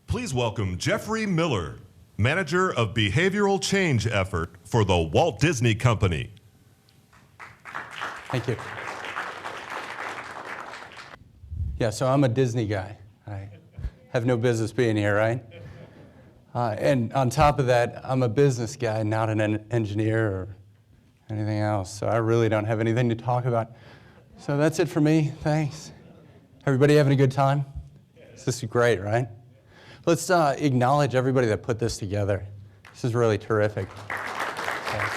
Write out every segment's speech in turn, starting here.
Please welcome Jeffrey Miller, Manager of Behavioral Change Effort for the Walt Disney Company. Thank you. Yeah, so I'm a Disney guy. I have no business being here, right? And on top of that, I'm a business guy, not an engineer or anything else. So I really don't have anything to talk about. So that's it for me. Thanks. Everybody having a good time? This is great, right? Let's acknowledge everybody that put this together. This is really terrific.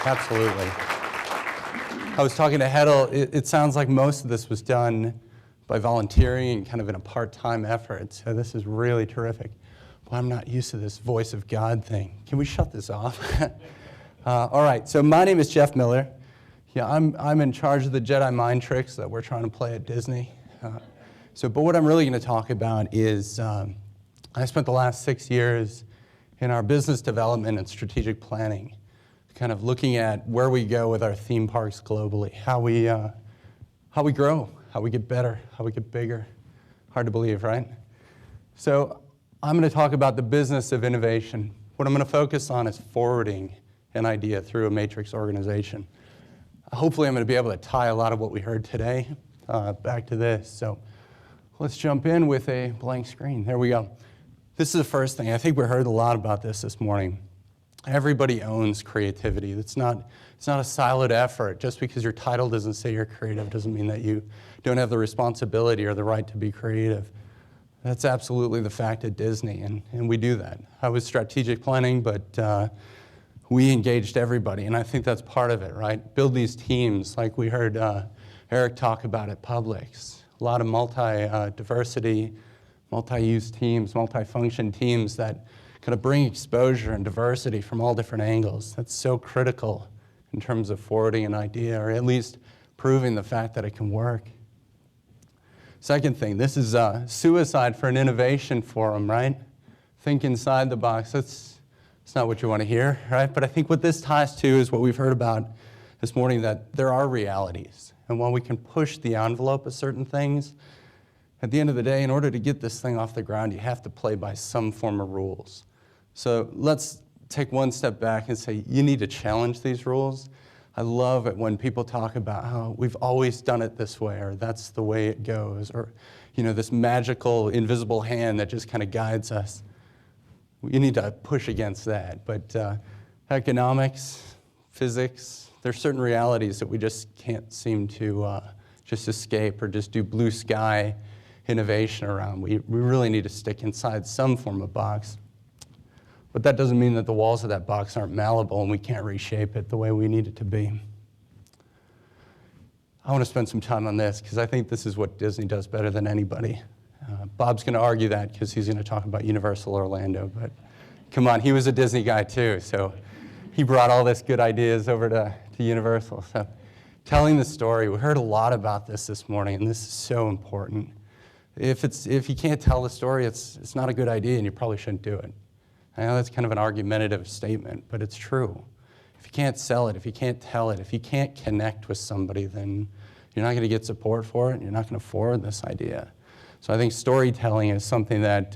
Absolutely. I was talking to Hedel. It sounds like most of this was done by volunteering and kind of in a part-time effort. So this is really terrific. Well, I'm not used to this voice of God thing. Can we shut this off? All right, so my name is Jeff Miller. Yeah, I'm in charge of the Jedi mind tricks that we're trying to play at Disney. But what I'm really going to talk about is I spent the last 6 years in our business development and strategic planning, kind of looking at where we go with our theme parks globally, how we grow, how we get better, how we get bigger. Hard to believe, right? So I'm going to talk about the business of innovation. What I'm going to focus on is forwarding an idea through a matrix organization. Hopefully I'm going to be able to tie a lot of what we heard today back to this. So let's jump in with a blank screen. There we go. This is the first thing. I think we heard a lot about this morning. Everybody owns creativity. It's not a siloed effort. Just because your title doesn't say you're creative doesn't mean that you don't have the responsibility or the right to be creative. That's absolutely the fact at Disney, and we do that. I was strategic planning, but we engaged everybody, and I think that's part of it, right? Build these teams like we heard Eric talk about at Publix. A lot of multi-diversity, multi-use teams, multi-function teams that kind of bring exposure and diversity from all different angles. That's so critical in terms of forwarding an idea, or at least proving the fact that it can work. Second thing, this is suicide for an innovation forum, right? Think inside the box. That's not what you want to hear, right? But I think what this ties to is what we've heard about this morning, that there are realities. And while we can push the envelope of certain things, at the end of the day, in order to get this thing off the ground, you have to play by some form of rules. So let's take one step back and say, you need to challenge these rules. I love it when people talk about how we've always done it this way, or that's the way it goes, or this magical invisible hand that just kind of guides us. You need to push against that. But economics, physics, there's certain realities that we just can't seem to just escape or just do blue sky innovation around. We really need to stick inside some form of box. But that doesn't mean that the walls of that box aren't malleable and we can't reshape it the way we need it to be. I want to spend some time on this because I think this is what Disney does better than anybody. Bob's going to argue that because he's going to talk about Universal Orlando, but come on, he was a Disney guy too, so he brought all this good ideas over to Universal. So telling the story, we heard a lot about this morning, and this is so important. If you can't tell the story, it's not a good idea and you probably shouldn't do it. I know that's kind of an argumentative statement, but it's true. If you can't sell it, if you can't tell it, if you can't connect with somebody, then you're not going to get support for it, and you're not going to forward this idea. So I think storytelling is something that,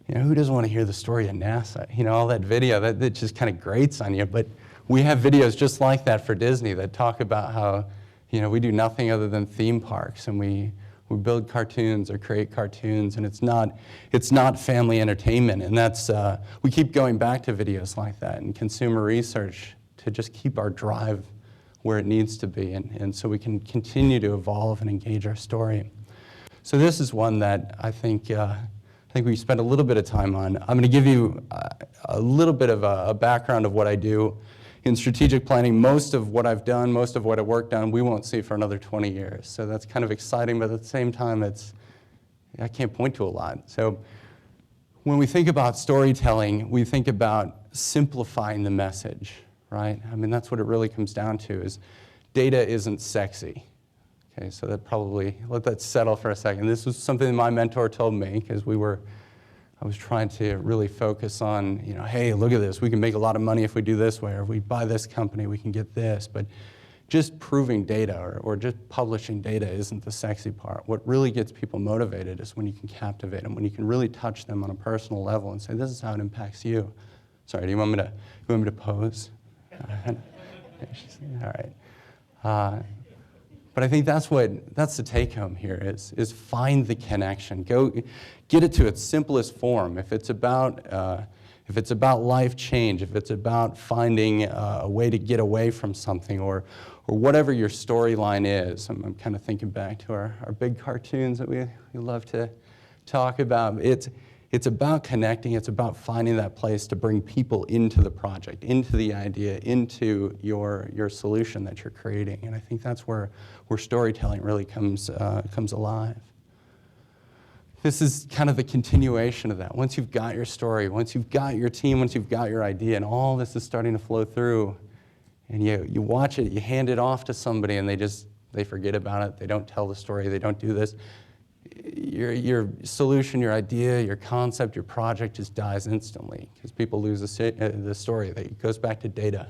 who doesn't want to hear the story of NASA? All that video, that just kind of grates on you. But we have videos just like that for Disney that talk about how, we do nothing other than theme parks, and we build cartoons or create cartoons, and it's not family entertainment. And that's we keep going back to videos like that and consumer research to just keep our drive where it needs to be, and so we can continue to evolve and engage our story. So this is one that I think we spent a little bit of time on. I'm going to give you a little bit of a background of what I do. In strategic planning, most of what I've done, most of what I've worked on, we won't see for another 20 years. So that's kind of exciting, but at the same time, I can't point to a lot. So when we think about storytelling, we think about simplifying the message, right? I mean, that's what it really comes down to, is data isn't sexy. Okay, so let that settle for a second. This was something that my mentor told me, because I was trying to really focus on, hey, look at this. We can make a lot of money if we do this way, or if we buy this company, we can get this. But just proving data or just publishing data isn't the sexy part. What really gets people motivated is when you can captivate them, when you can really touch them on a personal level and say, this is how it impacts you. Sorry, do you want me to pose? All right. But I think that's the take home here is find the connection. Go get it to its simplest form. If it's about life change, if it's about finding a way to get away from something, or whatever your storyline is. I'm kind of thinking back to our big cartoons that we love to talk about. It's about connecting. It's about finding that place to bring people into the project, into the idea, into your solution that you're creating. And I think that's where storytelling really comes alive. This is kind of the continuation of that. Once you've got your story, once you've got your team, once you've got your idea, and all this is starting to flow through, and you watch it, you hand it off to somebody, and they forget about it. They don't tell the story. They don't do this. Your solution, your idea, your concept, your project just dies instantly because people lose the story. It goes back to data,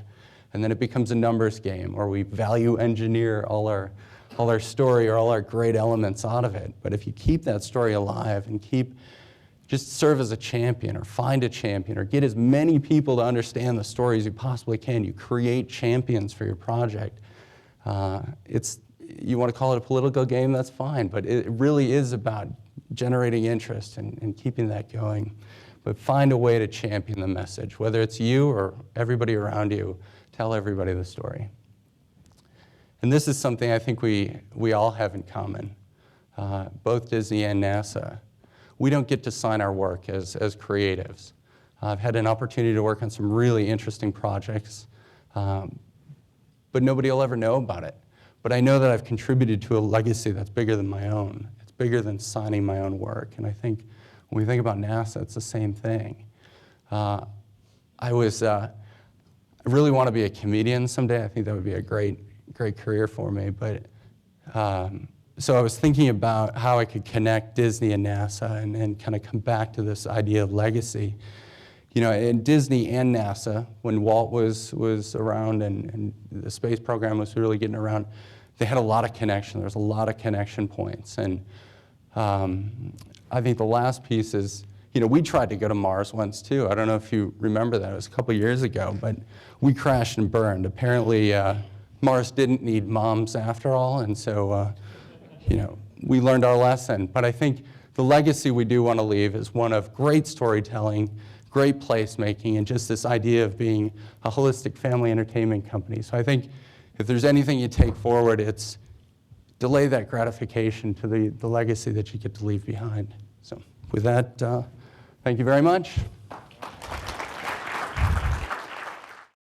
and then it becomes a numbers game, or we value engineer all our story or all our great elements out of it. But if you keep that story alive and just serve as a champion or find a champion or get as many people to understand the story as you possibly can, you create champions for your project. You want to call it a political game, that's fine, but it really is about generating interest and keeping that going. But find a way to champion the message, whether it's you or everybody around you, tell everybody the story. And this is something I think we all have in common, both Disney and NASA. We don't get to sign our work as creatives. I've had an opportunity to work on some really interesting projects, but nobody will ever know about it. But I know that I've contributed to a legacy that's bigger than my own. It's bigger than signing my own work. And I think when we think about NASA, it's the same thing. I really want to be a comedian someday. I think that would be a great career for me. But so I was thinking about how I could connect Disney and NASA and kind of come back to this idea of legacy. You know, in Disney and NASA, when Walt was around and the space program was really getting around, they had a lot of connection. There was a lot of connection points. And I think the last piece is, you know, we tried to go to Mars once too. I don't know if you remember that. It was a couple years ago, but we crashed and burned. Apparently, Mars didn't need moms after all, and so, you know, we learned our lesson. But I think the legacy we do want to leave is one of great storytelling, great placemaking, and just this idea of being a holistic family entertainment company. So I think if there's anything you take forward, it's delay that gratification to the legacy that you get to leave behind. So with that, thank you very much.